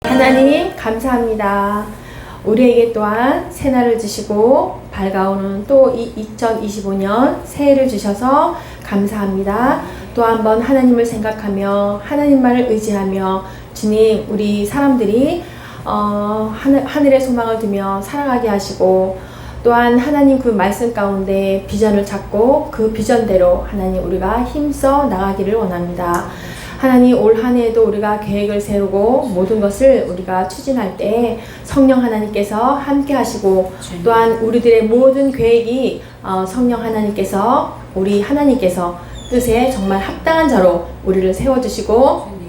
하나님 감사합니다. 우리에게 또한 새날을 주시고 밝아오는 또 2025년 새해를 주셔서 감사합니다. 또 한 번 하나님을 생각하며 하나님만을 의지하며 주님, 우리 사람들이 하늘의 소망을 두며 살아가게 하시고, 또한 하나님 그 말씀 가운데 비전을 찾고 그 비전대로 하나님 우리가 힘써 나가기를 원합니다. 하나님, 올 한 해에도 우리가 계획을 세우고 모든 것을 우리가 추진할 때 성령 하나님께서 함께 하시고, 또한 우리들의 모든 계획이 성령 하나님께서, 우리 하나님께서 뜻에 정말 합당한 자로 우리를 세워주시고,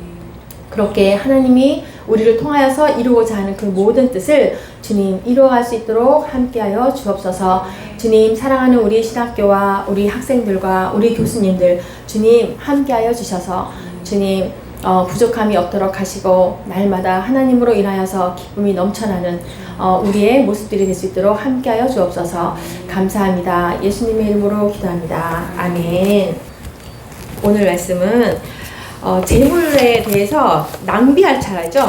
그렇게 하나님이 우리를 통하여서 이루고자 하는 그 모든 뜻을 주님 이루어갈 수 있도록 함께하여 주옵소서. 주님, 사랑하는 우리 신학교와 우리 학생들과 우리 교수님들 주님 함께하여 주셔서 주님 부족함이 없도록 하시고, 날마다 하나님으로 인하여서 기쁨이 넘쳐나는 우리의 모습들이 될 수 있도록 함께하여 주옵소서. 감사합니다. 예수님의 이름으로 기도합니다. 아멘. 오늘 말씀은 재물에 대해서 낭비할 차례죠.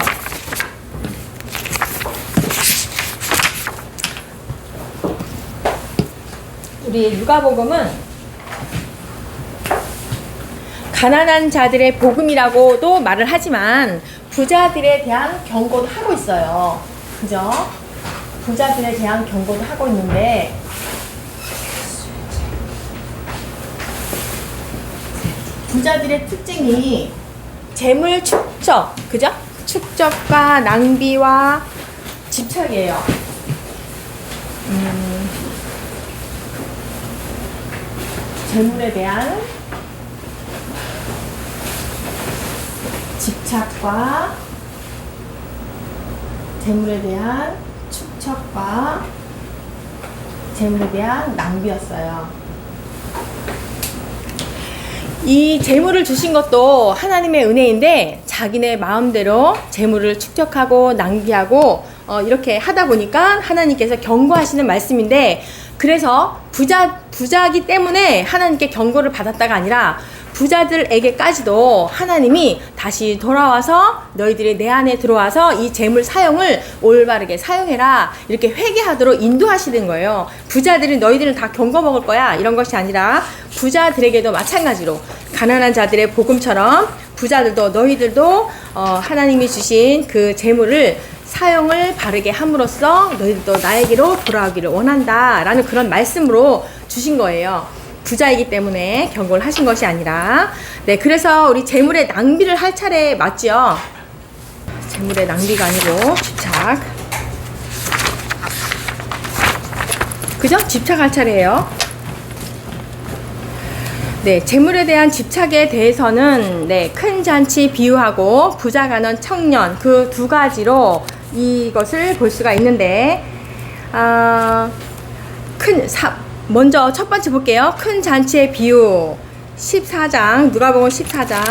우리 누가복음은 가난한 자들의 복음이라고도 말을 하지만 부자들에 대한 경고도 하고 있어요. 그죠? 부자들에 대한 경고도 하고 있는데, 부자들의 특징이 재물 축적, 그죠? 축적과 낭비와 집착이에요. 재물에 대한 집착과 재물에 대한 축적과 재물에 대한 낭비였어요. 이 재물을 주신 것도 하나님의 은혜인데, 자기네 마음대로 재물을 축적하고 낭비하고 이렇게 하다 보니까 하나님께서 경고하시는 말씀인데, 그래서 부자이기 때문에 하나님께 경고를 받았다가 아니라 부자들에게까지도 하나님이 다시 돌아와서 너희들이 내 안에 들어와서 이 재물 사용을 올바르게 사용해라, 이렇게 회개하도록 인도하시는 거예요. 부자들이 너희들은 다 경고 먹을 거야, 이런 것이 아니라 부자들에게도 마찬가지로 가난한 자들의 복음처럼 부자들도 너희들도 하나님이 주신 그 재물을 사용을 바르게 함으로써 너희들도 나에게로 돌아오기를 원한다 라는 그런 말씀으로 주신 거예요. 부자이기 때문에 경고를 하신 것이 아니라. 네, 그래서 우리 재물의 낭비를 할 차례 맞죠? 재물의 낭비가 아니고 집착, 그죠? 집착할 차례예요. 네, 재물에 대한 집착에 대해서는 큰 잔치 비유하고 부자 가난 청년, 그 두 가지로 이것을 볼 수가 있는데, 먼저 첫 번째 볼게요. 큰 잔치의 비유 14장, 누가복음 14장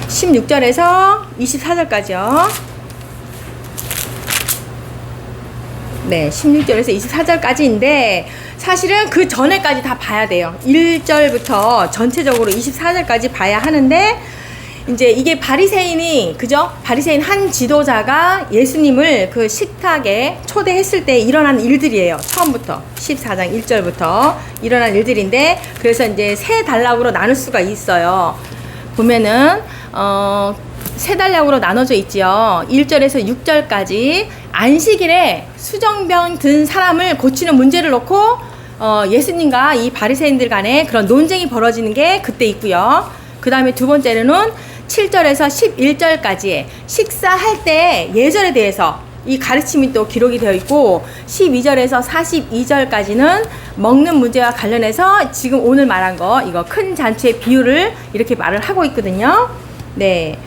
16절에서 24절까지요. 네, 16절에서 24절까지인데 사실은 그 전에까지 다 봐야 돼요. 1절부터 전체적으로 24절까지 봐야 하는데, 이제 이게 바리새인이, 그죠? 바리새인 한 지도자가 예수님을 그 식탁에 초대했을 때 일어난 일들이에요. 처음부터 14장 1절부터 일어난 일들인데, 그래서 이제 세 단락으로 나눌 수가 있어요. 보면은 세 단락으로 나눠져 있지요. 1절에서 6절까지 안식일에 수정병 든 사람을 고치는 문제를 놓고 예수님과 이 바리새인들 간에 그런 논쟁이 벌어지는 게 그때 있고요. 그 다음에 두 번째로는 7절에서 11절까지 식사할 때 예절에 대해서 이 가르침이 또 기록이 되어 있고, 12절에서 42절까지는 먹는 문제와 관련해서 지금 오늘 말한 거, 이거 큰 잔치의 비유를 이렇게 말을 하고 있거든요. 네.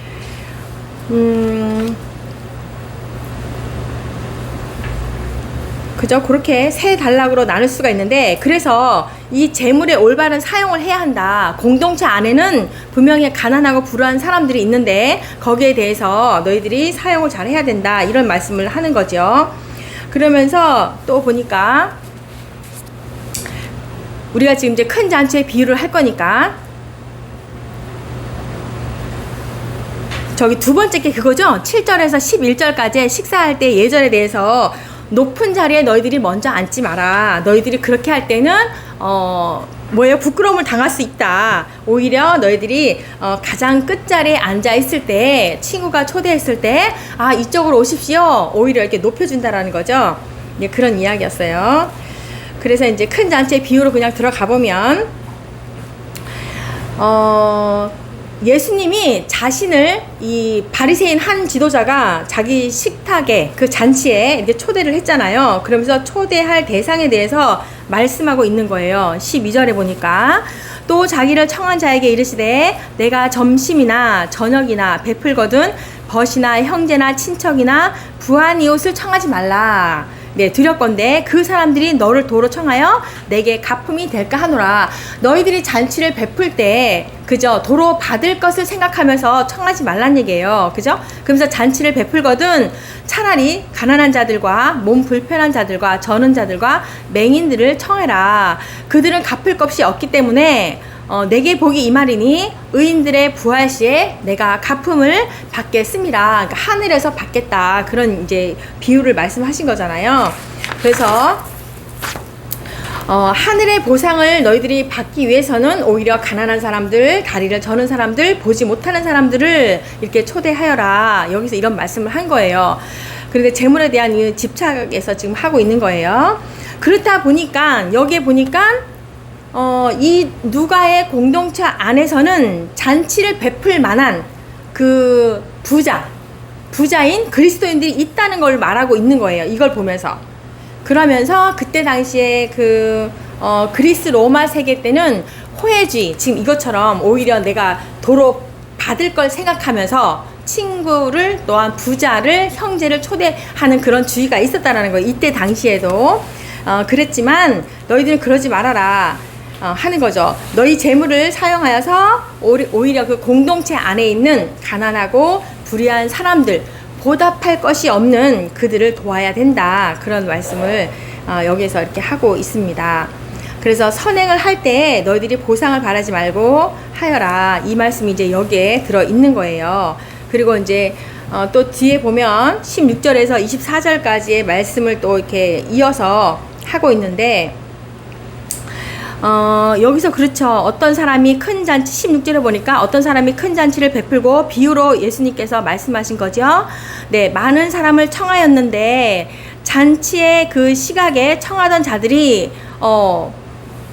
그죠? 그렇게 세 단락으로 나눌 수가 있는데, 그래서 이 재물의 올바른 사용을 해야 한다. 공동체 안에는 분명히 가난하고 불우한 사람들이 있는데 거기에 대해서 너희들이 사용을 잘 해야 된다, 이런 말씀을 하는 거죠. 그러면서 또 보니까 우리가 지금 이제 큰 잔치의 비유를 할 거니까 저기 두 번째 게 그거죠. 7절에서 11절까지 식사할 때 예절에 대해서 높은 자리에 너희들이 먼저 앉지 마라. 너희들이 그렇게 할 때는 뭐예요? 부끄러움을 당할 수 있다. 오히려 너희들이 가장 끝자리에 앉아 있을 때, 친구가 초대했을 때, 아, 이쪽으로 오십시오. 오히려 이렇게 높여준다라는 거죠. 네, 그런 이야기였어요. 그래서 이제 큰 잔치의 비유로 그냥 들어가 보면, 예수님이 자신을 이 바리새인 한 지도자가 자기 식탁에 그 잔치에 이렇게 초대를 했잖아요. 그러면서 초대할 대상에 대해서 말씀하고 있는 거예요. 12절에 보니까 또 자기를 청한 자에게 이르시되 내가 점심이나 저녁이나 베풀거든 벗이나 형제나 친척이나 부한 이웃을 청하지 말라. 네, 드렸건대 그 사람들이 너를 도로 청하여 내게 가품이 될까 하노라. 너희들이 잔치를 베풀 때 그죠? 도로 받을 것을 생각하면서 청하지 말란 얘기예요. 그죠? 그러면서 잔치를 베풀거든 차라리 가난한 자들과 몸 불편한 자들과 저는 자들과 맹인들을 청해라. 그들은 갚을 것이 없기 때문에 내게 복이 이 말이니 의인들의 부활 시에 내가 가품을 받겠습니다. 그러니까 하늘에서 받겠다. 그런 이제 비유를 말씀하신 거잖아요. 그래서 하늘의 보상을 너희들이 받기 위해서는 오히려 가난한 사람들, 다리를 저는 사람들, 보지 못하는 사람들을 이렇게 초대하여라. 여기서 이런 말씀을 한 거예요. 그런데 재물에 대한 이 집착에서 지금 하고 있는 거예요. 그렇다 보니까 여기에 보니까 이 누가의 공동체 안에서는 잔치를 베풀 만한 그 부자인 그리스도인들이 있다는 걸 말하고 있는 거예요. 이걸 보면서. 그러면서 그때 당시에 그리스 로마 세계 때는 호혜주의, 지금 이것처럼 오히려 내가 도로 받을 걸 생각하면서 친구를 또한 부자를 형제를 초대하는 그런 주의가 있었다는 거예요. 이때 당시에도 그랬지만 너희들은 그러지 말아라. 하는 거죠. 너희 재물을 사용하여서 오히려 그 공동체 안에 있는 가난하고 불의한 사람들, 보답할 것이 없는 그들을 도와야 된다. 그런 말씀을 여기에서 이렇게 하고 있습니다. 그래서 선행을 할 때 너희들이 보상을 바라지 말고 하여라. 이 말씀이 이제 여기에 들어 있는 거예요. 그리고 이제 또 뒤에 보면 16절에서 24절까지의 말씀을 또 이렇게 이어서 하고 있는데 여기서 그렇죠. 어떤 사람이 큰 잔치 16절에 보니까 어떤 사람이 큰 잔치를 베풀고 비유로 예수님께서 말씀하신 거죠. 네, 많은 사람을 청하였는데 잔치의 그 시각에 청하던 자들이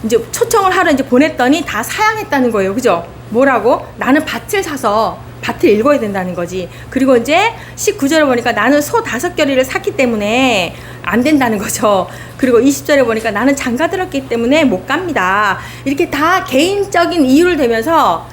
이제 초청을 하러 이제 보냈더니 다 사양했다는 거예요. 그죠? 뭐라고? 나는 밭을 사서 밭을 읽어야 된다는 거지. 그리고 이제 19절에 보니까 나는 소 5겨리를 샀기 때문에 안 된다는 거죠. 그리고 20절에 보니까 나는 장가 들었기 때문에 못 갑니다. 이렇게 다 개인적인 이유를 대면서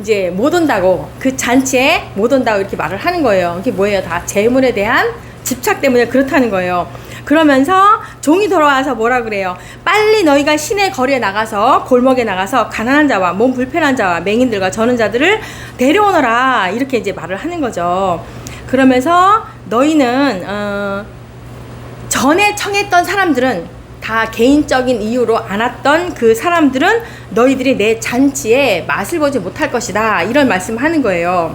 이제 못 온다고, 그 잔치에 못 온다고 이렇게 말을 하는 거예요. 이게 뭐예요? 다 재물에 대한 집착 때문에 그렇다는 거예요. 그러면서 종이 돌아와서 뭐라 그래요? 빨리 너희가 시내 거리에 나가서 골목에 나가서 가난한 자와 몸 불편한 자와 맹인들과 저는 자들을 데려오너라. 이렇게 이제 말을 하는 거죠. 그러면서 너희는 전에 청했던 사람들은 다 개인적인 이유로 안 왔던 그 사람들은 너희들이 내 잔치에 맛을 보지 못할 것이다. 이런 말씀을 하는 거예요.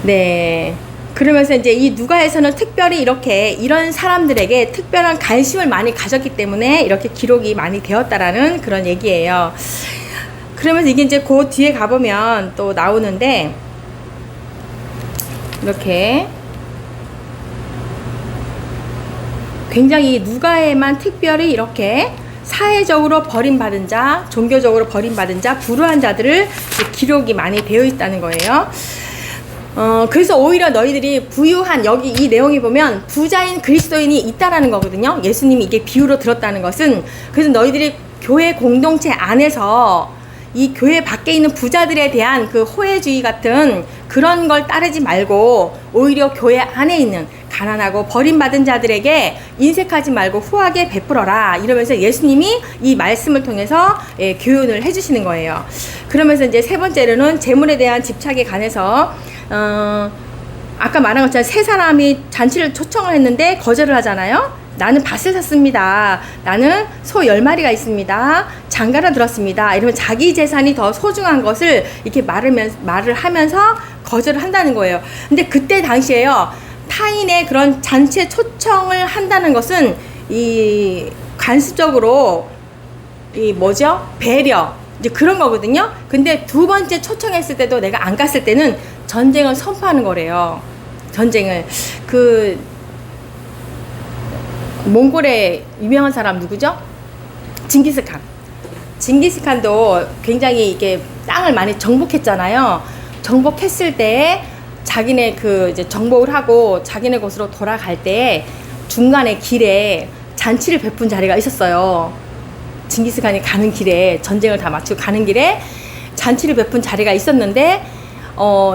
네. 그러면서 이제 이 누가에서는 특별히 이렇게 이런 사람들에게 특별한 관심을 많이 가졌기 때문에 이렇게 기록이 많이 되었다라는 그런 얘기예요. 그러면서 이게 이제 그 뒤에 가보면 또 나오는데 이렇게 굉장히 누가에만 특별히 이렇게 사회적으로 버림받은 자, 종교적으로 버림받은 자, 불우한 자들을 기록이 많이 되어 있다는 거예요. 그래서 오히려 너희들이 부유한, 여기 이 내용이 보면 부자인 그리스도인이 있다라는 거거든요. 예수님이 이게 비유로 들었다는 것은. 그래서 너희들이 교회 공동체 안에서 이 교회 밖에 있는 부자들에 대한 그 호혜주의 같은 그런 걸 따르지 말고 오히려 교회 안에 있는 가난하고 버림받은 자들에게 인색하지 말고 후하게 베풀어라. 이러면서 예수님이 이 말씀을 통해서 교훈을 해주시는 거예요. 그러면서 이제 세 번째로는 재물에 대한 집착에 관해서 아까 말한 것처럼 세 사람이 잔치를 초청을 했는데 거절을 하잖아요. 나는 밭을 샀습니다. 나는 소 10마리가 있습니다. 장가를 들었습니다. 이러면 자기 재산이 더 소중한 것을 이렇게 말을 하면서 거절을 한다는 거예요. 근데 그때 당시에요, 타인의 그런 잔치 초청을 한다는 것은 이 관습적으로 이 뭐죠? 배려, 이제 그런 거거든요. 근데 두 번째 초청했을 때도 내가 안 갔을 때는 전쟁을 선포하는 거래요. 전쟁을. 그 몽골의 유명한 사람 누구죠? 징기스칸. 징기스칸도 굉장히 이게 땅을 많이 정복했잖아요. 정복했을 때 자기네 그 이제 정복을 하고 자기네 곳으로 돌아갈 때 중간에 길에 잔치를 베푼 자리가 있었어요. 징기스칸이 가는 길에, 전쟁을 다 마치고 가는 길에 잔치를 베푼 자리가 있었는데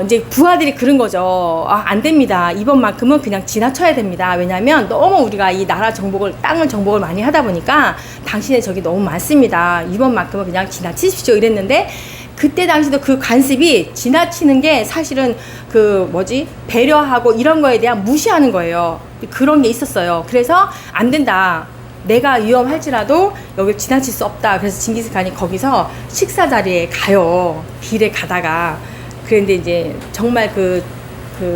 이제 부하들이 그런 거죠. 안 됩니다. 이번만큼은 그냥 지나쳐야 됩니다. 왜냐면 너무 우리가 이 나라 정복을, 땅을 정복을 많이 하다 보니까 당신의 적이 너무 많습니다. 이번만큼은 그냥 지나치십시오. 이랬는데 그때 당시도 그 관습이 지나치는 게 사실은 그 뭐지? 배려하고 이런 거에 대한 무시하는 거예요. 그런 게 있었어요. 그래서 안 된다. 내가 위험할지라도 여기 지나칠 수 없다. 그래서 징기스칸이 거기서 식사 자리에 가요. 길에 가다가. 그런데 이제 정말 그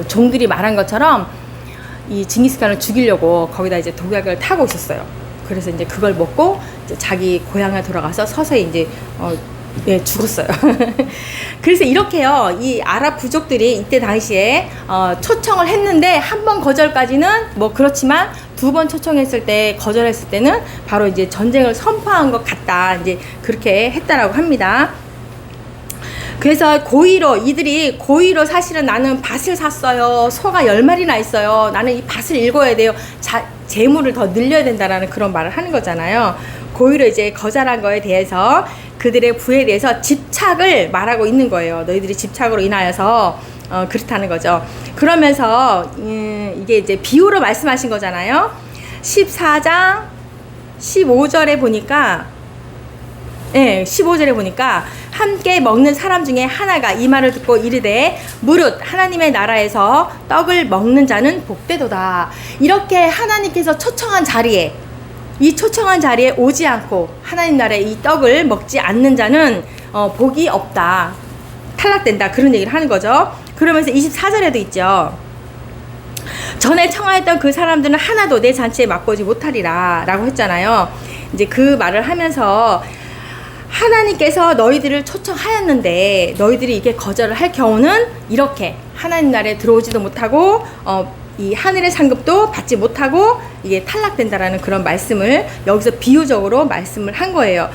종들이 말한 것처럼 이 징기스칸을 죽이려고 거기다 이제 독약을 타고 있었어요. 그래서 이제 그걸 먹고 이제 자기 고향에 돌아가서 서서히 이제 예, 죽었어요. 그래서 이렇게요, 이 아랍 부족들이 이때 당시에 초청을 했는데 한 번 거절까지는 뭐 그렇지만 두 번 초청했을 때, 거절했을 때는 바로 이제 전쟁을 선포한 것 같다. 이제 그렇게 했다라고 합니다. 그래서 이들이 고의로 사실은 나는 밭을 샀어요. 소가 10마리나 있어요. 나는 이 밭을 읽어야 돼요. 재물을 더 늘려야 된다라는 그런 말을 하는 거잖아요. 고의로 이제 거절한 거에 대해서 그들의 부에 대해서 집착을 말하고 있는 거예요. 너희들이 집착으로 인하여서 그렇다는 거죠. 그러면서 이게 이제 비유로 말씀하신 거잖아요. 14장 15절에 보니까, 예, 15절에 보니까 함께 먹는 사람 중에 하나가 이 말을 듣고 이르되 무릇 하나님의 나라에서 떡을 먹는 자는 복되도다. 이렇게 하나님께서 초청한 자리에, 이 초청한 자리에 오지 않고 하나님 나라의 이 떡을 먹지 않는 자는 복이 없다, 탈락된다, 그런 얘기를 하는 거죠. 그러면서 24절에도 있죠. 전에 청하였던 그 사람들은 하나도 내 잔치에 맛보지 못하리라 라고 했잖아요. 이제 그 말을 하면서 하나님께서 너희들을 초청하였는데 너희들이 이게 거절을 할 경우는 이렇게 하나님 나라에 들어오지도 못하고 이 하늘의 상급도 받지 못하고 이게 탈락된다라는 그런 말씀을 여기서 비유적으로 말씀을 한 거예요.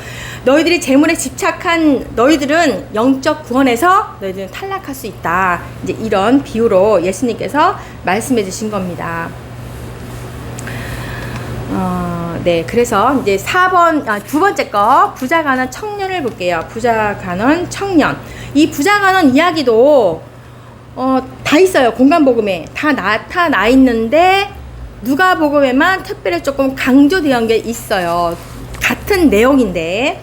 너희들이 재물에 집착한 너희들은 영적 구원에서 너희들은 탈락할 수 있다. 이제 이런 비유로 예수님께서 말씀해 주신 겁니다. 네, 그래서 이제 두 번째 거, 부자 가난 청년을 볼게요. 부자 가난 청년. 이 부자 가난 이야기도 다 있어요. 공간복음에 다 나타나 있는데 누가복음에만 특별히 조금 강조되어 게 있어요. 같은 내용이에요.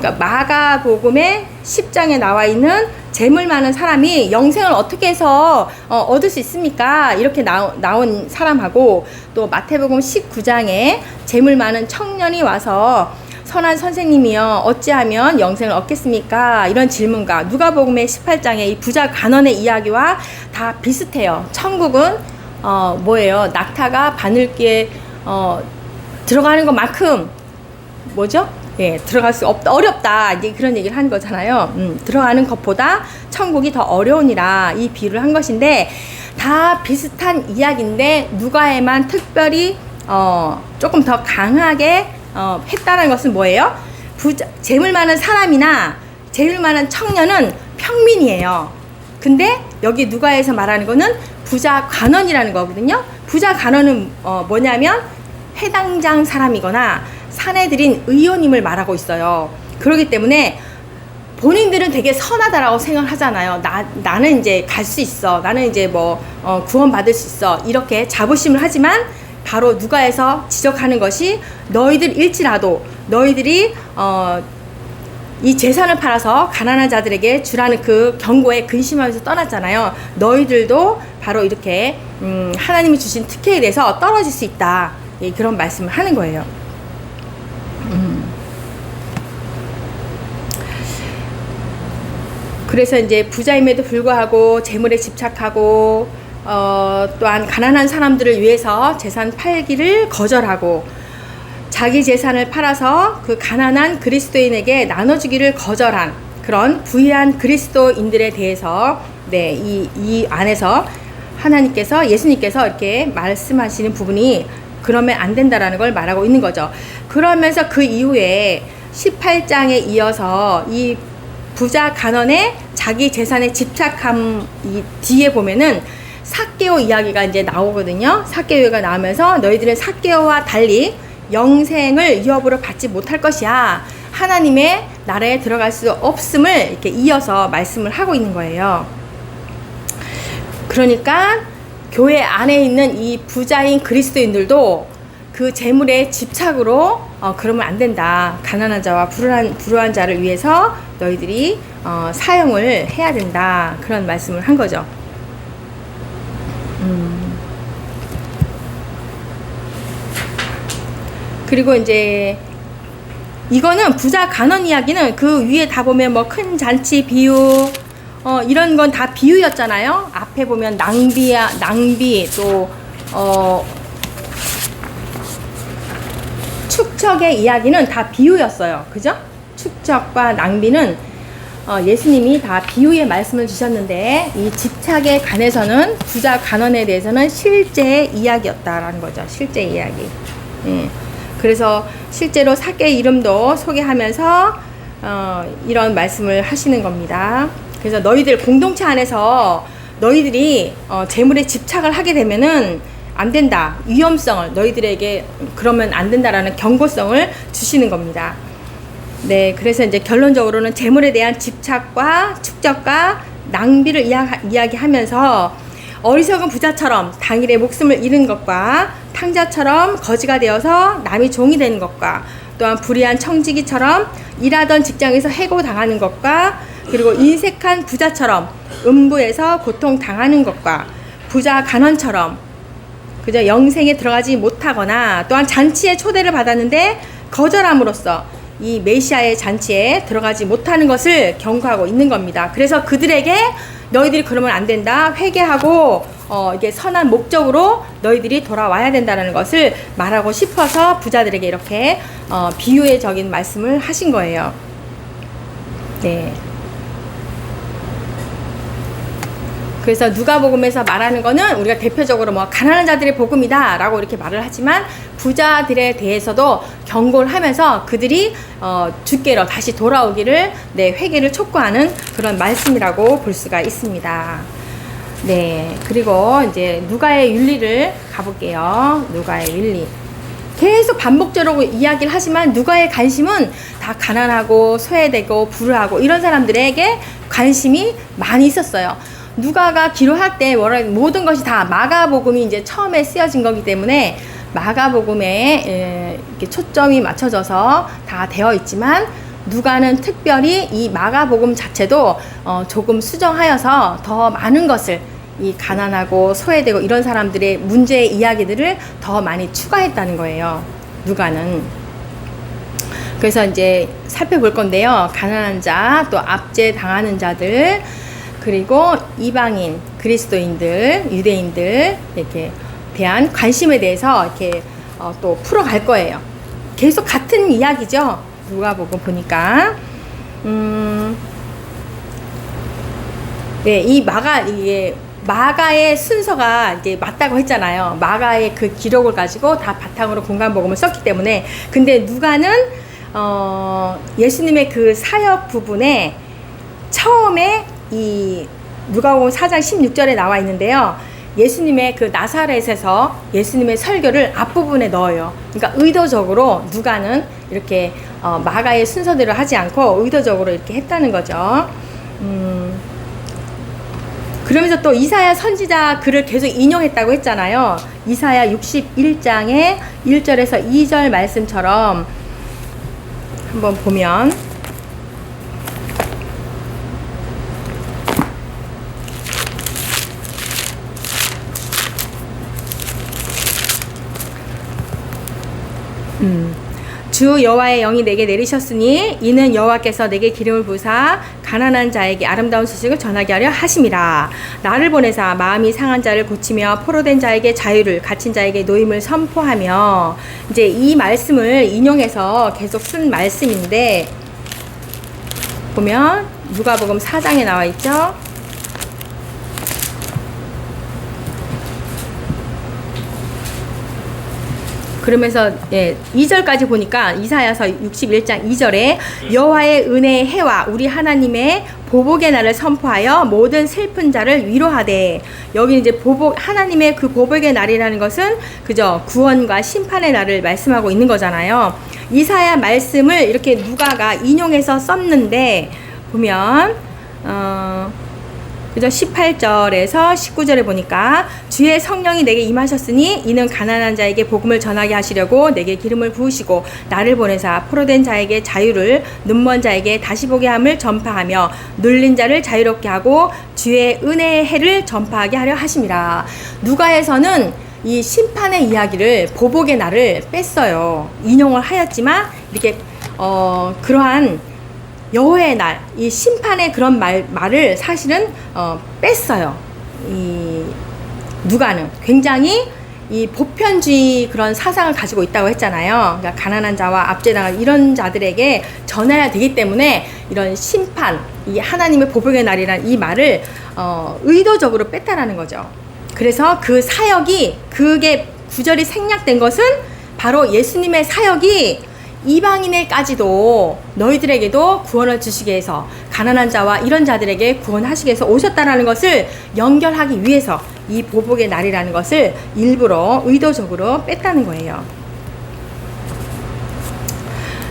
그러니까 마가복음의 10장에 나와 있는 재물 많은 사람이 영생을 어떻게 해서 얻을 수 있습니까? 이렇게 나온 사람하고, 또 마태복음 19장에 재물 많은 청년이 와서 선한 선생님이여 어찌하면 영생을 얻겠습니까? 이런 질문과 누가복음의 18장의 이 부자 간원의 이야기와 다 비슷해요. 천국은 뭐예요? 낙타가 바늘기에 들어가는 것만큼 뭐죠? 예, 들어갈 수 없다, 어렵다, 이제 그런 얘기를 한 거잖아요. 들어가는 것보다 천국이 더 어려우니라, 이 비유를 한 것인데 다 비슷한 이야기인데 누가에만 특별히 조금 더 강하게 했다는 것은 뭐예요? 재물 많은 사람이나 재물 많은 청년은 평민이에요. 근데 여기 누가에서 말하는 거는 부자 관원이라는 거거든요. 부자 관원은 뭐냐면 해당장 사람이거나 사내들인 의원님을 말하고 있어요. 그렇기 때문에 본인들은 되게 선하다라고 생각을 하잖아요. 나는 이제 갈 수 있어. 나는 이제 구원받을 수 있어. 이렇게 자부심을 하지만 바로 누가에서 지적하는 것이 너희들일지라도 너희들이 이 재산을 팔아서 가난한 자들에게 주라는 그 경고에 근심하면서 떠났잖아요. 너희들도 바로 이렇게 하나님이 주신 특혜에 대해서 떨어질 수 있다. 예, 그런 말씀을 하는 거예요. 그래서 이제 부자임에도 불구하고 재물에 집착하고 또한 가난한 사람들을 위해서 재산 팔기를 거절하고 자기 재산을 팔아서 그 가난한 그리스도인에게 나눠주기를 거절한 그런 부유한 그리스도인들에 대해서 네, 이 안에서 하나님께서 예수님께서 이렇게 말씀하시는 부분이 그러면 안 된다라는 걸 말하고 있는 거죠. 그러면서 그 이후에 18장에 이어서 이 부자 간원의 자기 재산에 집착함 이 뒤에 보면은 삭개오 이야기가 이제 나오거든요. 삭개오가 나오면서 너희들은 삭개오와 달리 영생을 유업으로 받지 못할 것이야. 하나님의 나라에 들어갈 수 없음을 이렇게 이어서 말씀을 하고 있는 거예요. 그러니까 교회 안에 있는 이 부자인 그리스도인들도 그 재물의 집착으로 그러면 안 된다. 가난한 자와 불우한 자를 위해서 너희들이 사용을 해야 된다. 그런 말씀을 한 거죠. 그리고 이제 이거는 부자 간원 이야기는 그 위에 다 보면 뭐 큰 잔치 비유 이런 건 다 비유였잖아요. 앞에 보면 낭비 또 축적의 이야기는 다 비유였어요. 그죠? 축적과 낭비는 예수님이 다 비유의 말씀을 주셨는데 이 집착에 관해서는 부자 간원에 대해서는 실제 이야기였다라는 거죠. 실제 이야기. 그래서 실제로 삭개의 이름도 소개하면서 이런 말씀을 하시는 겁니다. 그래서 너희들 공동체 안에서 너희들이 재물에 집착을 하게 되면은 안 된다. 위험성을 너희들에게 그러면 안 된다라는 경고성을 주시는 겁니다. 네, 그래서 이제 결론적으로는 재물에 대한 집착과 축적과 낭비를 이야기하면서 어리석은 부자처럼 당일에 목숨을 잃은 것과 탕자처럼 거지가 되어서 남이 종이 되는 것과 또한 불의한 청지기처럼 일하던 직장에서 해고당하는 것과 그리고 인색한 부자처럼 음부에서 고통당하는 것과 부자 간원처럼 그저 영생에 들어가지 못하거나 또한 잔치에 초대를 받았는데 거절함으로써 이 메시아의 잔치에 들어가지 못하는 것을 경고하고 있는 겁니다. 그래서 그들에게 너희들이 그러면 안 된다. 회개하고 이게 선한 목적으로 너희들이 돌아와야 된다는 것을 말하고 싶어서 부자들에게 이렇게 비유적인 말씀을 하신 거예요. 네. 그래서 누가복음에서 말하는 거는 우리가 대표적으로 뭐 가난한 자들의 복음이다 라고 이렇게 말을 하지만 부자들에 대해서도 경고를 하면서 그들이 주께로 다시 돌아오기를 네, 회개를 촉구하는 그런 말씀이라고 볼 수가 있습니다. 네, 그리고 이제 누가의 윤리를 가볼게요. 누가의 윤리. 계속 반복적으로 이야기를 하지만 누가의 관심은 다 가난하고 소외되고 불우하고 이런 사람들에게 관심이 많이 있었어요. 누가가 기록할 때 모든 것이 다 마가복음이 이제 처음에 쓰여진 거기 때문에 마가복음에 이렇게 초점이 맞춰져서 다 되어 있지만 누가는 특별히 이 마가복음 자체도 조금 수정하여서 더 많은 것을 이 가난하고 소외되고 이런 사람들의 문제의 이야기들을 더 많이 추가했다는 거예요. 누가는. 그래서 이제 살펴볼 건데요. 가난한 자, 또 압제 당하는 자들, 그리고 이방인, 그리스도인들, 유대인들 이렇게 대한 관심에 대해서 이렇게 또 풀어갈 거예요. 계속 같은 이야기죠. 누가복음 보니까. 네, 이게 마가의 순서가 이제 맞다고 했잖아요. 마가의 그 기록을 가지고 다 바탕으로 공간복음을 썼기 때문에. 근데 누가는 예수님의 그 사역 부분에 처음에 이 누가복음 4장 16절에 나와 있는데요. 예수님의 그 나사렛에서 예수님의 설교를 앞부분에 넣어요. 그러니까 의도적으로 누가는 이렇게 마가의 순서대로 하지 않고 의도적으로 이렇게 했다는 거죠. 그러면서 또 이사야 선지자 글을 계속 인용했다고 했잖아요. 이사야 61장의 1절에서 2절 말씀처럼 한번 보면 주 여호와의 영이 내게 내리셨으니 이는 여호와께서 내게 기름을 부으사 가난한 자에게 아름다운 소식을 전하게 하려 하심이라. 나를 보내사 마음이 상한 자를 고치며 포로된 자에게 자유를, 갇힌 자에게 노임을 선포하며. 이제 이 말씀을 인용해서 계속 쓴 말씀인데, 보면 누가복음 4장에 나와 있죠. 그러면서 2절까지 보니까 이사야서 61장 2절에 여호와의 은혜의 해와 우리 하나님의 보복의 날을 선포하여 모든 슬픈 자를 위로하되. 여기 이제 보복, 하나님의 그 보복의 날이라는 것은 그저 구원과 심판의 날을 말씀하고 있는 거잖아요. 이사야 말씀을 이렇게 누가가 인용해서 썼는데, 보면 그죠? 18절에서 19절에 보니까 주의 성령이 내게 임하셨으니 이는 가난한 자에게 복음을 전하게 하시려고 내게 기름을 부으시고 나를 보내사 포로된 자에게 자유를, 눈먼 자에게 다시 보게 함을 전파하며 눌린 자를 자유롭게 하고 주의 은혜의 해를 전파하게 하려 하심이라. 누가에서는 이 심판의 이야기를, 보복의 날을 뺐어요. 인용을 하였지만 이렇게 그러한 여호와의 날, 이 심판의 그런 말을 사실은 뺐어요. 이 누가는 굉장히 이 보편주의 그런 사상을 가지고 있다고 했잖아요. 그러니까 가난한 자와 압제당한 이런 자들에게 전해야 되기 때문에 이런 심판, 이 하나님의 보복의 날이란 이 말을 의도적으로 뺐다라는 거죠. 그래서 그 사역이, 그게 구절이 생략된 것은 바로 예수님의 사역이 이방인에까지도 너희들에게도 구원을 주시기 위해서, 가난한 자와 이런 자들에게 구원하시기 위해서 오셨다라는 것을 연결하기 위해서 이 보복의 날이라는 것을 일부러 의도적으로 뺐다는 거예요.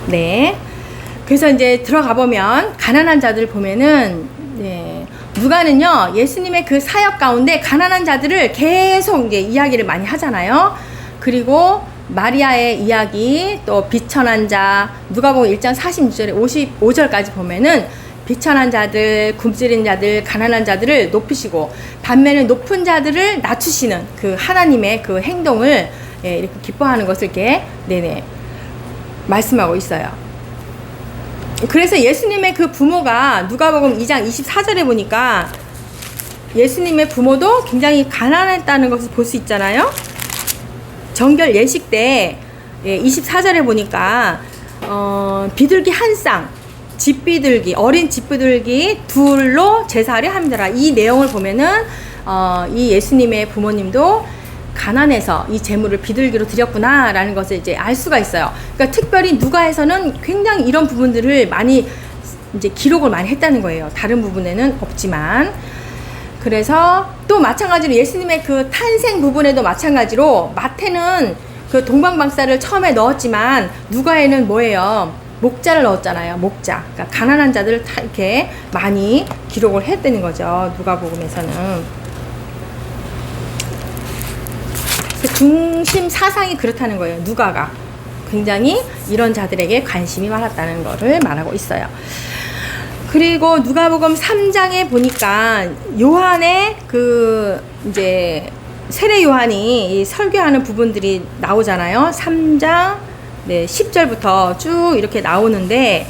네. 그래서 이제 들어가 보면 가난한 자들 보면은 누가는요, 예수님의 그 사역 가운데 가난한 자들을 계속 이제 이야기를 많이 하잖아요. 그리고 마리아의 이야기, 또 비천한 자, 누가복음 1장 46절에 55절까지 보면은 비천한 자들, 굶주린 자들, 가난한 자들을 높이시고 반면에 높은 자들을 낮추시는 그 하나님의 그 행동을 이렇게 기뻐하는 것을 이렇게 말씀하고 있어요. 그래서 예수님의 그 부모가 누가복음 2장 24절에 보니까 예수님의 부모도 굉장히 가난했다는 것을 볼 수 있잖아요. 정결 예식 때 24절에 보니까 비둘기 한 쌍, 집비둘기, 어린 집비둘기 둘로 제사하려 합니다. 이 내용을 보면은 이 예수님의 부모님도 가난해서 이 제물을 비둘기로 드렸구나라는 것을 이제 알 수가 있어요. 그러니까 특별히 누가에서는 굉장히 이런 부분들을 많이 이제 기록을 많이 했다는 거예요. 다른 부분에는 없지만. 그래서 또 마찬가지로 예수님의 그 탄생 부분에도 마찬가지로 마태는 그 동방박사를 처음에 넣었지만 누가에는 뭐예요? 목자를 넣었잖아요. 목자. 그러니까 가난한 자들을 다 이렇게 많이 기록을 했다는 거죠. 누가복음에서는. 중심 사상이 그렇다는 거예요. 누가가 굉장히 이런 자들에게 관심이 많았다는 것을 말하고 있어요. 그리고 누가복음 3장에 보니까 요한의 그 이제 세례 요한이 이 설교하는 부분들이 나오잖아요. 3장 10절부터 쭉 이렇게 나오는데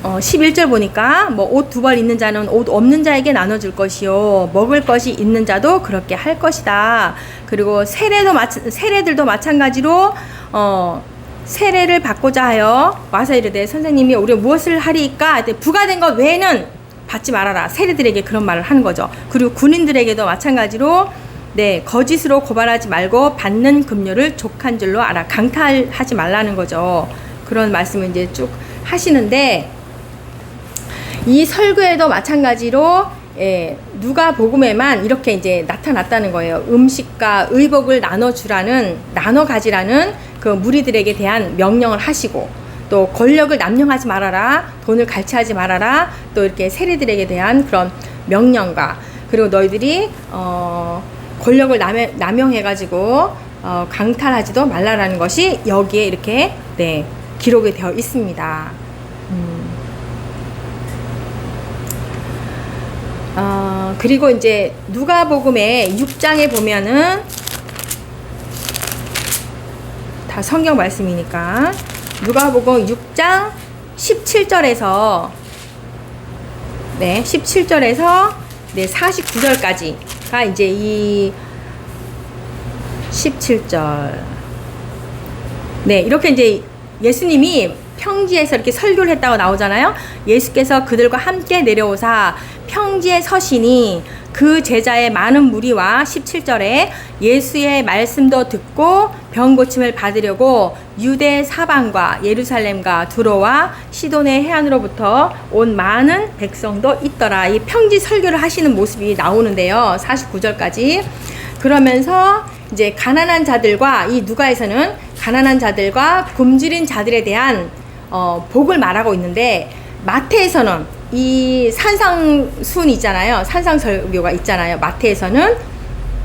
11절 보니까 뭐 옷 두 벌 있는 자는 옷 없는 자에게 나눠줄 것이요 먹을 것이 있는 자도 그렇게 할 것이다. 그리고 세례들도 마찬가지로 세례를 받고자 하여 와서 이르되 선생님이 우리가 무엇을 하리이까? 부과된 것 외에는 받지 말아라. 세례들에게 그런 말을 하는 거죠. 그리고 군인들에게도 마찬가지로 거짓으로 고발하지 말고 받는 급료를 족한 줄로 알아. 강탈하지 말라는 거죠. 그런 말씀을 이제 쭉 하시는데 이 설교에도 마찬가지로 누가복음에만 이렇게 이제 나타났다는 거예요. 음식과 의복을 나눠 가지라는 그 무리들에게 대한 명령을 하시고 또 권력을 남용하지 말아라. 돈을 갈취하지 말아라. 또 이렇게 세리들에게 대한 그런 명령과 그리고 너희들이 권력을 남용해가지고 강탈하지도 말라라는 것이 여기에 이렇게 기록이 되어 있습니다. 그리고 이제 누가복음의 6장에 보면은 다 성경 말씀이니까. 누가복음 6장 17절에서 17절에서 49절까지가 이제 이 17절. 이렇게 이제 예수님이 평지에서 이렇게 설교를 했다고 나오잖아요. 예수께서 그들과 함께 내려오사 평지에 서시니 그 제자의 많은 무리와 17절에 예수의 말씀도 듣고 병 고침을 받으려고 유대 사방과 예루살렘과 두로와 시돈의 해안으로부터 온 많은 백성도 있더라. 이 평지 설교를 하시는 모습이 나오는데요. 49절까지. 그러면서 이제 가난한 자들과, 이 누가에서는 가난한 자들과 굶주린 자들에 대한 복을 말하고 있는데, 마태에서는 이 산상순 있잖아요. 산상설교가 있잖아요. 마태에서는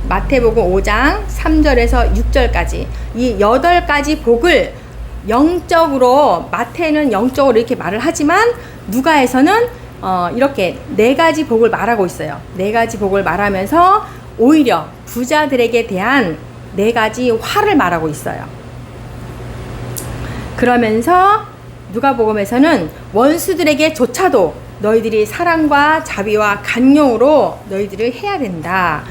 마태복음 5장 3절에서 6절까지 이 8가지 복을 영적으로, 마태는 영적으로 이렇게 말을 하지만 누가에서는 이렇게 4가지 복을 말하고 있어요. 4가지 복을 말하면서 오히려 부자들에게 대한 4가지 화를 말하고 있어요. 그러면서 누가복음에서는 원수들에게 조차도 너희들이 사랑과 자비와 간용으로 너희들을 해야 된다.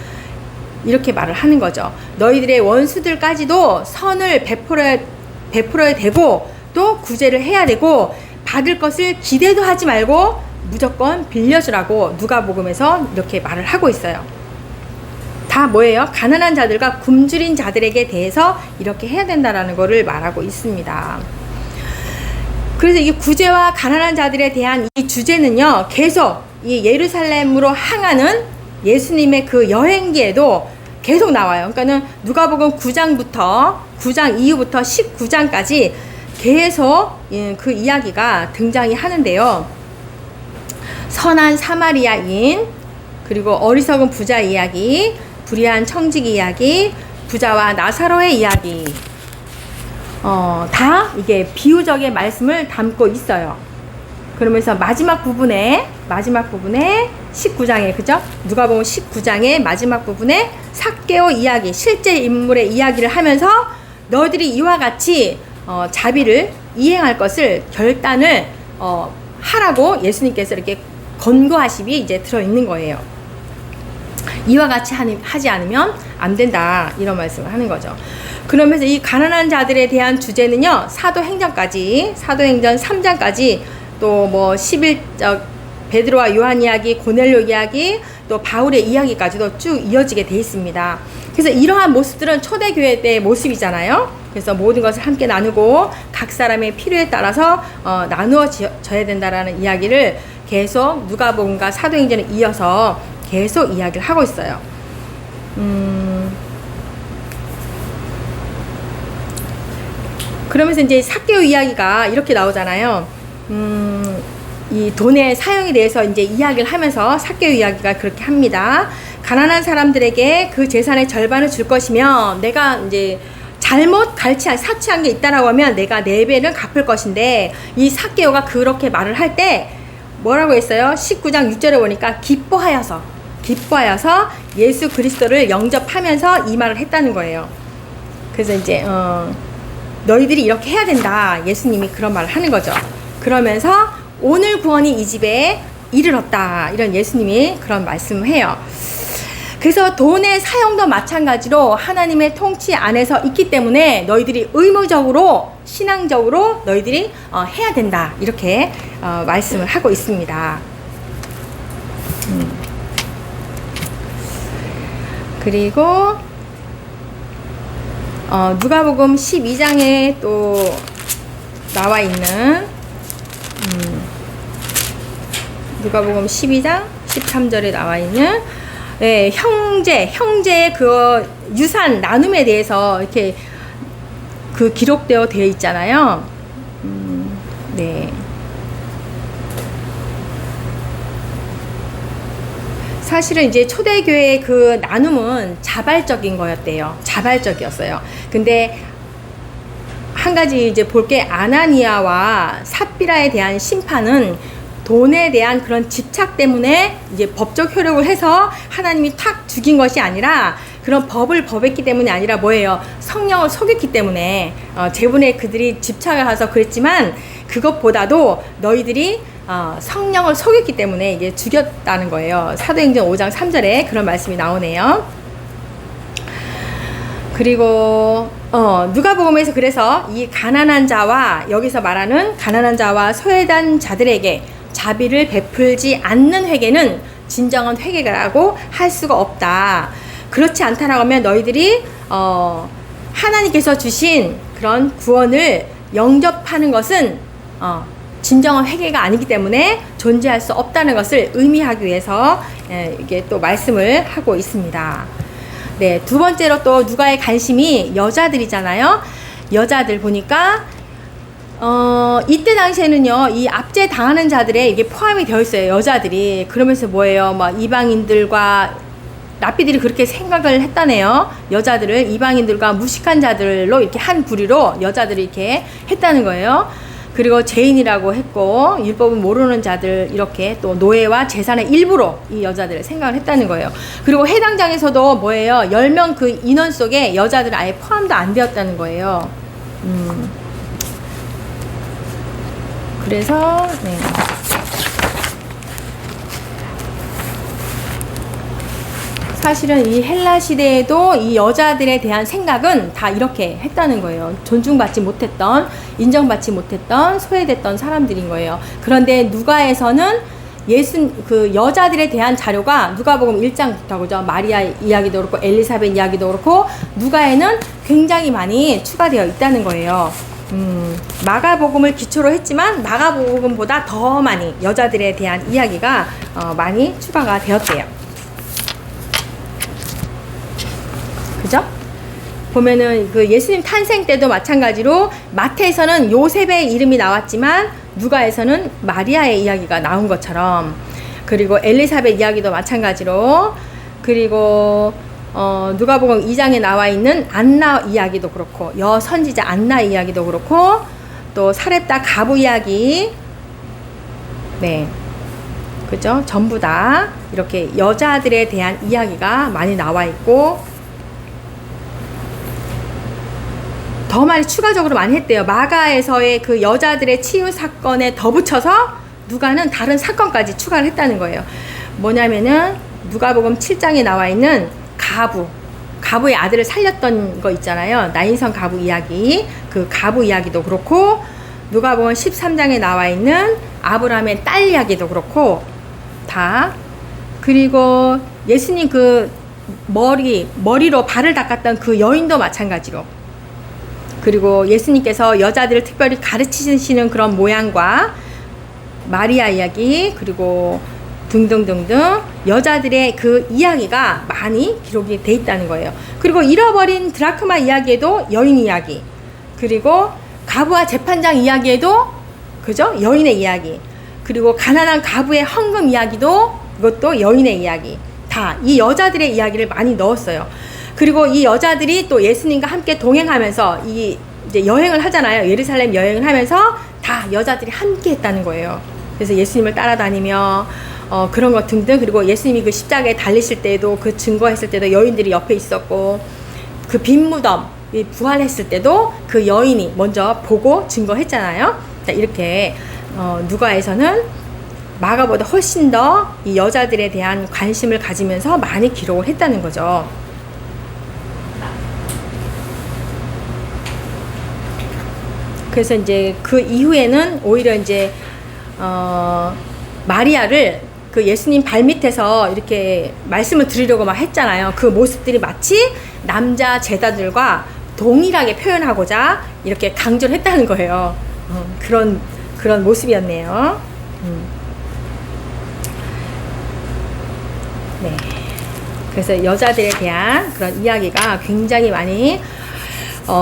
이렇게 말을 하는 거죠. 너희들의 원수들까지도 선을 베풀어야 되고, 또 구제를 해야 되고, 받을 것을 기대도 하지 말고 무조건 빌려주라고 누가복음에서 이렇게 말을 하고 있어요. 다 뭐예요? 가난한 자들과 굶주린 자들에게 대해서 이렇게 해야 된다라는 것을 말하고 있습니다. 그래서 이 구제와 가난한 자들에 대한 이 주제는요, 계속 이 예루살렘으로 향하는 예수님의 그 여행기에도 계속 나와요. 그러니까는 누가복음 9장부터 9장 이후부터 19장까지 계속 그 이야기가 등장이 하는데요. 선한 사마리아인, 그리고 어리석은 부자 이야기, 불의한 청직 이야기, 부자와 나사로의 이야기, 다 이게 비유적의 말씀을 담고 있어요. 그러면서 마지막 부분에 19장에, 그죠? 누가복음 19장의 마지막 부분에 삭개오 이야기, 실제 인물의 이야기를 하면서 너희들이 이와 같이 자비를 이행할 것을 결단을 하라고 예수님께서 이렇게 권고하심이 이제 들어있는 거예요. 이와 같이 하지 않으면 안 된다, 이런 말씀을 하는 거죠. 그러면서 이 가난한 자들에 대한 주제는요, 사도행전까지, 사도행전 3장까지, 또 뭐 11적 베드로와 요한 이야기, 고넬료 이야기, 또 바울의 이야기까지도 쭉 이어지게 돼 있습니다. 그래서 이러한 모습들은 초대교회 때의 모습이잖아요. 그래서 모든 것을 함께 나누고 각 사람의 필요에 따라서 나누어져야 된다라는 이야기를 계속 누가복음과 사도행전에 이어서 계속 이야기를 하고 있어요. 그러면서 이제 삭개오 이야기가 이렇게 나오잖아요. 이 돈의 사용에 대해서 이제 이야기를 하면서 삭개오 이야기가 그렇게 합니다. 가난한 사람들에게 그 재산의 절반을 줄 것이며, 내가 이제 잘못 사치한 게 있다라고 하면 내가 4배는 갚을 것인데, 이 삭개오가 그렇게 말을 할 때 뭐라고 했어요? 19장 6절에 보니까 기뻐하여서 예수 그리스도를 영접하면서 이 말을 했다는 거예요. 그래서 이제 너희들이 이렇게 해야 된다, 예수님이 그런 말을 하는 거죠. 그러면서 오늘 구원이 이 집에 이르렀다, 이런 예수님이 그런 말씀을 해요. 그래서 돈의 사용도 마찬가지로 하나님의 통치 안에서 있기 때문에 너희들이 의무적으로, 신앙적으로 너희들이 해야 된다, 이렇게 말씀을 하고 있습니다. 그리고 누가복음 12장에 또 나와 있는 누가복음 12장 13절에 나와 있는 형제의 그 유산 나눔에 대해서 이렇게 그 기록되어 있잖아요. 네. 사실은 이제 초대교회의 그 나눔은 자발적인 거였대요. 자발적이었어요. 근데 한 가지 이제 볼 게, 아나니아와 삽비라에 대한 심판은 돈에 대한 그런 집착 때문에 이제 법적 효력을 해서 하나님이 탁 죽인 것이 아니라 그런 법을 법했기 때문이 아니라 뭐예요? 성령을 속였기 때문에 제분에 그들이 집착을 해서 그랬지만 그것보다도 너희들이 성령을 속였기 때문에 이게 죽였다는 거예요. 사도행전 5장 3절에 그런 말씀이 나오네요. 그리고 누가복음에서 그래서 이 가난한 자와 여기서 말하는 가난한 자와 소외된 자들에게 자비를 베풀지 않는 회개는 진정한 회개라고 할 수가 없다. 그렇지 않다라고 하면 너희들이 하나님께서 주신 그런 구원을 영접하는 것은 진정한 회개가 아니기 때문에 존재할 수 없다는 것을 의미하기 위해서 이게 또 말씀을 하고 있습니다. 네, 두 번째로 또 누가의 관심이 여자들이잖아요. 여자들 보니까 이때 당시에는요, 이 압제 당하는 자들에 이게 포함이 되어 있어요. 여자들이. 그러면서 뭐예요? 막 이방인들과 랍비들이 그렇게 생각을 했다네요. 여자들을 이방인들과 무식한 자들로 이렇게 한 부류로 여자들이 이렇게 했다는 거예요. 그리고 죄인이라고 했고 율법을 모르는 자들 이렇게 또 노예와 재산의 일부로 이 여자들을 생각을 했다는 거예요. 그리고 해당장에서도 뭐예요? 10명 그 인원 속에 여자들은 아예 포함도 안 되었다는 거예요. 그래서 네. 사실은 이 헬라 시대에도 이 여자들에 대한 생각은 다 이렇게 했다는 거예요. 존중받지 못했던, 인정받지 못했던, 소외됐던 사람들인 거예요. 그런데 누가에서는 그 여자들에 대한 자료가 누가복음 1장부터 그죠? 마리아 이야기도 그렇고 엘리사벳 이야기도 그렇고 누가에는 굉장히 많이 추가되어 있다는 거예요. 마가복음을 기초로 했지만 마가복음보다 더 많이 여자들에 대한 이야기가 많이 추가가 되었대요. 그죠? 보면은 그 예수님 탄생 때도 마찬가지로 마태에서는 요셉의 이름이 나왔지만 누가에서는 마리아의 이야기가 나온 것처럼, 그리고 엘리사벳 이야기도 마찬가지로, 그리고 누가복음 2장에 나와 있는 안나 이야기도 그렇고 여선지자 안나 이야기도 그렇고 또 사렙다 가부 이야기, 네, 그죠? 전부 다 이렇게 여자들에 대한 이야기가 많이 나와 있고 더 많이 추가적으로 많이 했대요. 마가에서의 그 여자들의 치유 사건에 더 붙여서 누가는 다른 사건까지 추가를 했다는 거예요. 뭐냐면은 누가복음 7장에 나와 있는 가부의 아들을 살렸던 거 있잖아요. 나인성 가부 이야기, 그 가부 이야기도 그렇고 누가복음 13장에 나와 있는 아브라함의 딸 이야기도 그렇고 다, 그리고 예수님 그 머리로 발을 닦았던 그 여인도 마찬가지로, 그리고 예수님께서 여자들을 특별히 가르치시는 그런 모양과 마리아 이야기, 그리고 등등등등 여자들의 그 이야기가 많이 기록이 돼 있다는 거예요. 그리고 잃어버린 드라크마 이야기에도 여인 이야기, 그리고 가부와 재판장 이야기에도 그죠? 여인의 이야기, 그리고 가난한 가부의 헌금 이야기도 이것도 여인의 이야기, 다 이 여자들의 이야기를 많이 넣었어요. 그리고 이 여자들이 또 예수님과 함께 동행하면서 이제 여행을 하잖아요. 예루살렘 여행을 하면서 다 여자들이 함께 했다는 거예요. 그래서 예수님을 따라다니며 그런 것 등등, 그리고 예수님이 그 십자가에 달리실 때도 그 증거했을 때도 여인들이 옆에 있었고, 그 빈 무덤 부활했을 때도 그 여인이 먼저 보고 증거했잖아요. 자, 이렇게 누가에서는 마가보다 훨씬 더 이 여자들에 대한 관심을 가지면서 많이 기록을 했다는 거죠. 그래서 이제 그 이후에는 오히려 이제 마리아를 그 예수님 발밑에서 이렇게 말씀을 드리려고 막 했잖아요. 그 모습들이 마치 남자 제자들과 동일하게 표현하고자 이렇게 강조를 했다는 거예요. 그런 모습이었네요. 네. 그래서 여자들에 대한 그런 이야기가 굉장히 많이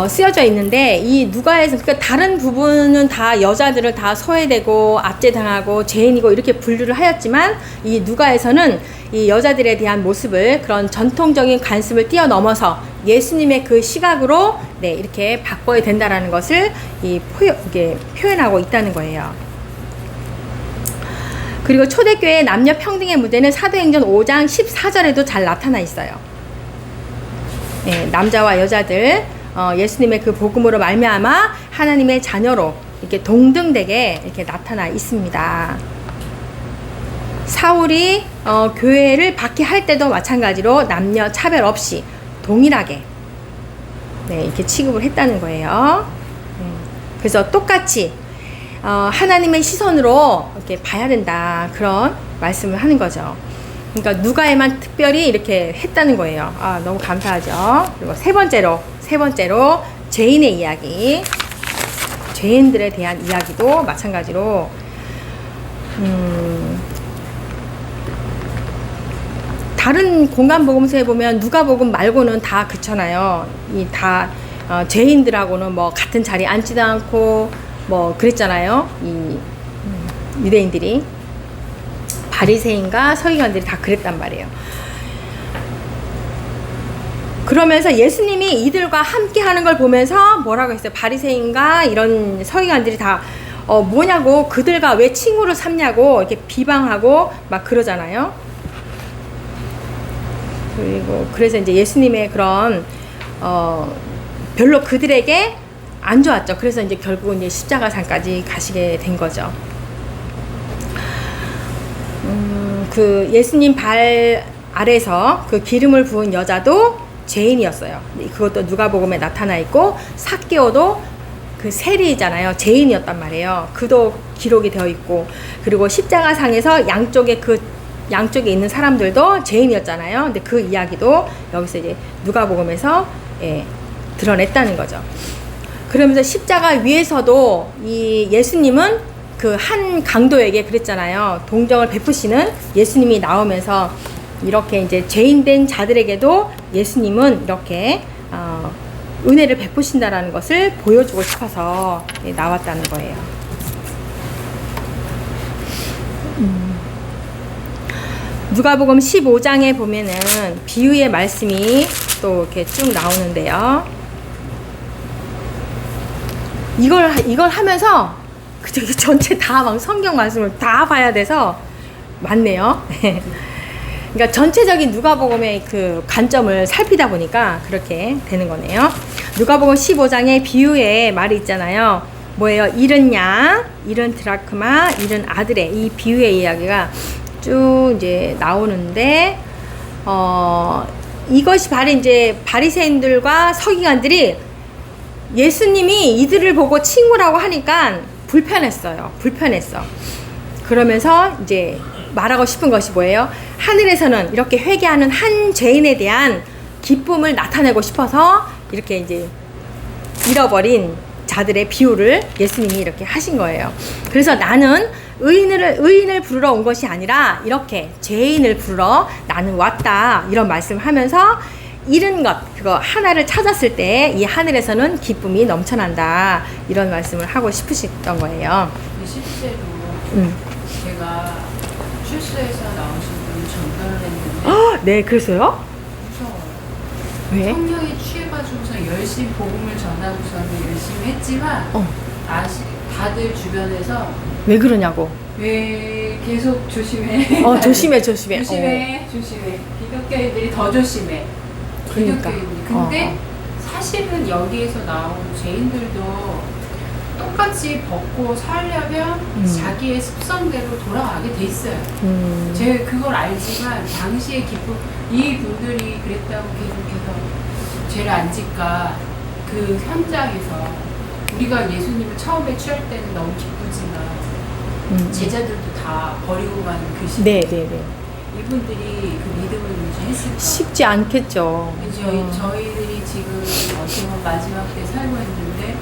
쓰여져 있는데, 이 누가에서 그러니까 다른 부분은 다 여자들을 다 소외되고 압제당하고 죄인이고 이렇게 분류를 하였지만, 이 누가에서는 이 여자들에 대한 모습을 그런 전통적인 관습을 뛰어넘어서 예수님의 그 시각으로 네, 이렇게 바꿔야 된다라는 것을 이게 표현하고 있다는 거예요. 그리고 초대교회 남녀 평등의 문제는 사도행전 5장 14절에도 잘 나타나 있어요. 예, 남자와 여자들 예수님의 그 복음으로 말미암아 하나님의 자녀로 이렇게 동등되게 이렇게 나타나 있습니다. 사울이 교회를 박해할 때도 마찬가지로 남녀 차별 없이 동일하게 이렇게 취급을 했다는 거예요. 그래서 똑같이 하나님의 시선으로 이렇게 봐야 된다, 그런 말씀을 하는 거죠. 그러니까 누가에만 특별히 이렇게 했다는 거예요. 너무 감사하죠. 그리고 세 번째로 죄인의 이야기, 죄인들에 대한 이야기도 마찬가지로 다른 공간복음서에 보면 누가복음 말고는 다 그렇잖아요. 다 죄인들하고는 뭐 같은 자리에 앉지도 않고 뭐 그랬잖아요. 이 유대인들이, 바리새인과 서기관들이 다 그랬단 말이에요. 그러면서 예수님이 이들과 함께 하는 걸 보면서 뭐라고 했어요? 바리새인과 이런 서기관들이 다 뭐냐고, 그들과 왜 친구를 삼냐고 이렇게 비방하고 막 그러잖아요. 그리고 그래서 이제 예수님의 그런 별로 그들에게 안 좋았죠. 그래서 이제 결국은 이제 십자가상까지 가시게 된 거죠. 그 예수님 발 아래서 그 기름을 부은 여자도 죄인이었어요. 그것도 누가복음에 나타나 있고, 삭개오도 그 세리잖아요. 죄인이었단 말이에요. 그도 기록이 되어 있고, 그리고 십자가상에서 양쪽에 있는 사람들도 죄인이었잖아요. 근데 그 이야기도 여기서 이제 누가복음에서 드러냈다는 거죠. 그러면서 십자가 위에서도 이 예수님은 그 한 강도에게 그랬잖아요. 동정을 베푸시는 예수님이 나오면서 이렇게 이제 죄인된 자들에게도 예수님은 이렇게 은혜를 베푸신다라는 것을 보여주고 싶어서 나왔다는 거예요. 누가복음 15장에 보면은 비유의 말씀이 또 이렇게 쭉 나오는데요. 이걸 하면서 전체 다 막 성경 말씀을 다 봐야 돼서 많네요. 그러니까 전체적인 누가복음의 그 관점을 살피다 보니까 그렇게 되는 거네요. 누가복음 15장에 비유의 말이 있잖아요. 뭐예요? 잃은 양, 잃은 드라크마, 잃은 아들의 이 비유의 이야기가 쭉 이제 나오는데, 이것이 바로 이제 바리새인들과 서기관들이 예수님이 이들을 보고 친구라고 하니까 불편했어. 그러면서 이제 말하고 싶은 것이 뭐예요? 하늘에서는 이렇게 회개하는 한 죄인에 대한 기쁨을 나타내고 싶어서 이렇게 이제 잃어버린 자들의 비유를 예수님이 이렇게 하신 거예요. 그래서 나는 의인을 부르러 온 것이 아니라 이렇게 죄인을 부르러 나는 왔다, 이런 말씀을 하면서 잃은 것, 그거 하나를 찾았을 때 이 하늘에서는 기쁨이 넘쳐난다, 이런 말씀을 하고 싶으셨던 거예요. 실제로 제가 출소에서 나오신 분을 전도를 했는데, 네, 그래서요? 무서워요. 왜? 성령이 취해가지고서 열심히 복음을 전하고서는 열심히 했지만 다들 주변에서 왜 그러냐고. 왜 계속 조심해. 조심해. 조심해. 기독교인들이 더 조심해. 그러니까. 기독교인들이. 근데 사실은 여기에서 나온 죄인들도 똑같이 벗고 살려면 자기의 습성대로 돌아가게 돼 있어요. 제가 그걸 알지만 당시의 기쁨, 이 분들이 그랬다고 계속해서 죄를 안 짓까, 그 현장에서 우리가 예수님을 처음에 취할 때는 너무 기쁘지만 제자들도 다 버리고 가는 그 시대. 네. 이분들이 그 믿음을 유지했을까? 쉽지 않겠죠. 저희들이 지금 어떻게 보면 마지막 때 살고 있는데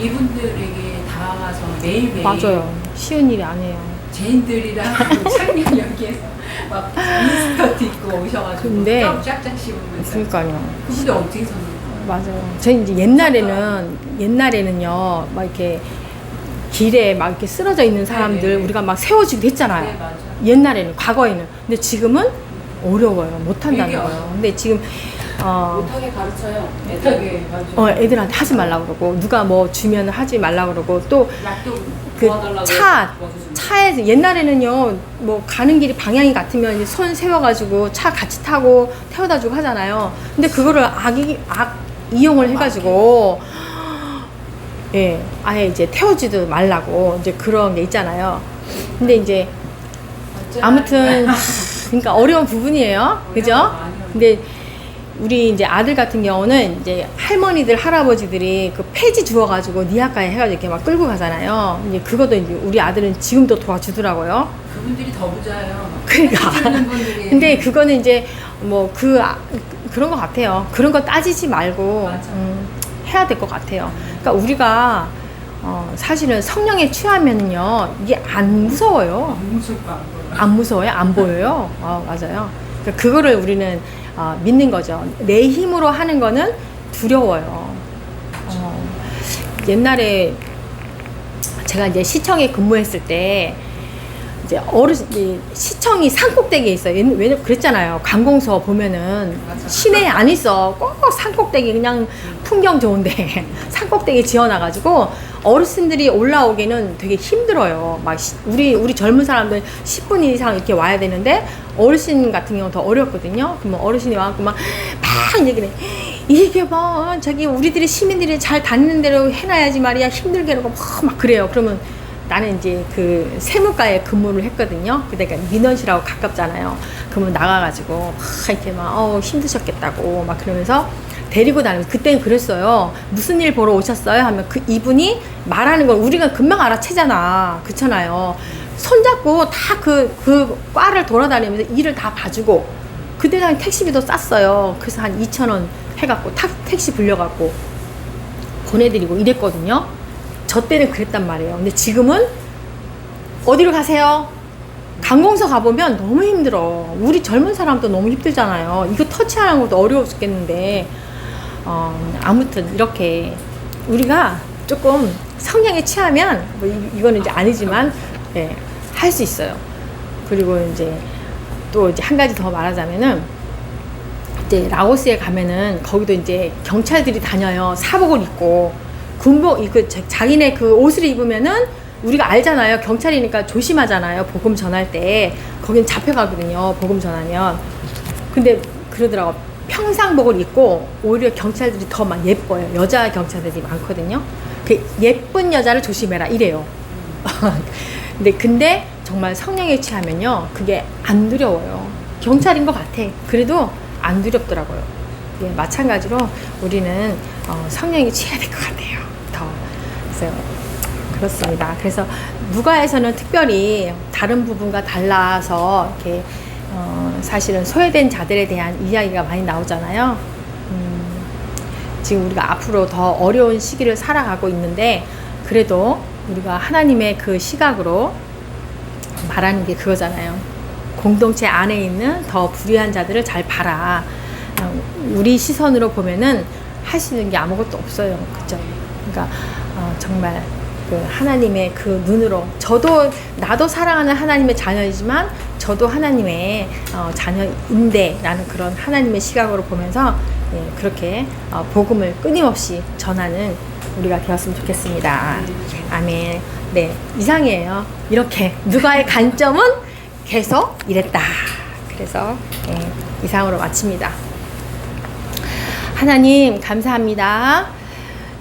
이분들에게 다가가서 매일매일, 맞아요. 쉬운 일이 아니에요. 죄인들이랑 창녕 여기에서 막 미스커트 입고 오셔가지고 근데 떡 쫙쫙 씹으면서. 그러니까요. 그분들 어떻게 사는 거예요? 맞아요. 저희 이제 옛날에는요, 막 이렇게 길에 막 이렇게 쓰러져 있는 사람들 네네. 우리가 막 세워주기도 했잖아요. 네, 맞아요. 옛날에는, 과거에는. 근데 지금은 어려워요. 못 한다는 되게 거예요. 어려워요. 근데 지금 못하게 가르쳐요. 애들에게 가르쳐. 애들한테 하지 말라고 그러고, 누가 뭐 주면 하지 말라고 그러고, 또 약도 그 도와달라고 차에서 옛날에는요, 뭐 가는 길이 방향이 같으면 이제 손 세워가지고 차 같이 타고 태워다 주고 하잖아요. 근데 그거를 이용을 해가지고, 예, 아예 이제 태워주도 말라고 이제 그런 게 있잖아요. 근데 이제 아무튼 그러니까 어려운 부분이에요, 그죠? 근데 우리 이제 아들 같은 경우는 이제 할머니들 할아버지들이 그 폐지 주워가지고 니아까에 해가지고 이렇게 막 끌고 가잖아요. 이제 그것도 이제 우리 아들은 지금도 도와주더라고요. 그분들이 더 부자예요. 그러니까. 근데 그거는 이제 뭐 그런 것 같아요. 그런 거 따지지 말고 해야 될 것 같아요. 그러니까 우리가 사실은 성령에 취하면요 이게 안 무서워요. 안 무서워요? 안 보여요? 맞아요. 그러니까 그거를 우리는 믿는 거죠. 내 힘으로 하는 거는 두려워요. 옛날에 제가 이제 시청에 근무했을 때 이제 시청이 산꼭대기에 있어요. 왜냐면 그랬잖아요. 관공서 보면은 시내에 안 있어. 꼭 산꼭대기 그냥 풍경 좋은데 산꼭대기 지어놔가지고 어르신들이 올라오기는 되게 힘들어요. 막 우리 젊은 사람들 10분 이상 이렇게 와야 되는데 어르신 같은 경우는 더 어렵거든요. 그러면 어르신이 와갖고 막 얘기를 해. 이게 뭐 저기 우리들이 시민들이 잘 다니는 대로 해놔야지 말이야. 힘들게 하고 막 그래요. 그러면 나는 이제 그 세무과에 근무를 했거든요. 그러니까 민원실하고 가깝잖아요. 그러면 나가가지고 막 이렇게 막 힘드셨겠다고 막 그러면서 데리고 다니면서 그때는 그랬어요. 무슨 일 보러 오셨어요? 하면 그 이분이 말하는 걸 우리가 금방 알아채잖아. 그렇잖아요. 손잡고 다 그 과를 돌아다니면서 일을 다 봐주고 그때 당시 택시비도 쌌어요. 그래서 한 2,000원 해갖고 택시 불려갖고 보내드리고 이랬거든요. 저 때는 그랬단 말이에요. 근데 지금은 어디로 가세요? 관공서 가보면 너무 힘들어. 우리 젊은 사람도 너무 힘들잖아요. 이거 터치하는 것도 어려워 죽겠는데 아무튼 이렇게 우리가 조금 성향에 취하면 뭐 이거는 이제 아니지만 네, 할 수 있어요. 그리고 이제 또 이제 한 가지 더 말하자면은 이제 라오스에 가면은 거기도 이제 경찰들이 다녀요. 사복을 입고 군복 자기네 그 옷을 입으면은 우리가 알잖아요. 경찰이니까 조심하잖아요. 복음 전할 때 거긴 잡혀가거든요. 복음 전하면. 근데 그러더라고. 평상복을 입고 오히려 경찰들이 더 막 예뻐요. 여자 경찰들이 많거든요. 그 예쁜 여자를 조심해라 이래요. 근데 정말 성령에 취하면요 그게 안 두려워요. 경찰인 것 같아. 그래도 안 두렵더라고요. 예, 마찬가지로 우리는 성령에 취해야 될 것 같아요. 그래서 그렇습니다. 그래서 누가에서는 특별히 다른 부분과 달라서 이렇게 사실은 소외된 자들에 대한 이야기가 많이 나오잖아요. 지금 우리가 앞으로 더 어려운 시기를 살아가고 있는데 그래도 우리가 하나님의 그 시각으로 말하는 게 그거잖아요. 공동체 안에 있는 더 불의한 자들을 잘 봐라. 우리 시선으로 보면은 할 수 있는 게 아무것도 없어요. 그죠? 그러니까 정말 그 하나님의 그 눈으로 나도 사랑하는 하나님의 자녀이지만 저도 하나님의 자녀인데 라는 그런 하나님의 시각으로 보면서 그렇게 복음을 끊임없이 전하는 우리가 되었으면 좋겠습니다. 아멘. 네, 이상이에요. 이렇게 누가의 관점은 계속 이랬다. 그래서 이상으로 마칩니다. 하나님 감사합니다.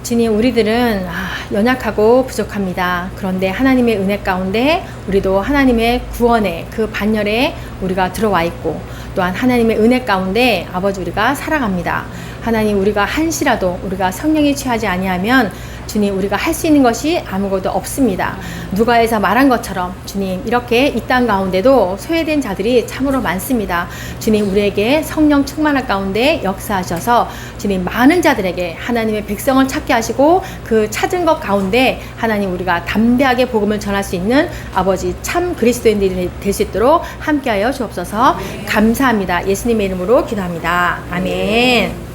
주님, 우리들은 연약하고 부족합니다. 그런데 하나님의 은혜 가운데 우리도 하나님의 구원의 그 반열에 우리가 들어와 있고 또한 하나님의 은혜 가운데 아버지 우리가 살아갑니다. 하나님, 우리가 한시라도 우리가 성령에 취하지 아니하면 주님, 우리가 할 수 있는 것이 아무것도 없습니다. 누가에서 말한 것처럼 주님, 이렇게 이 땅 가운데도 소외된 자들이 참으로 많습니다. 주님, 우리에게 성령 충만할 가운데 역사하셔서 주님, 많은 자들에게 하나님의 백성을 찾게 하시고 그 찾은 것 가운데 하나님, 우리가 담대하게 복음을 전할 수 있는 아버지 참 그리스도인들이 될 수 있도록 함께하여 주옵소서. 감사합니다. 예수님의 이름으로 기도합니다. 아멘.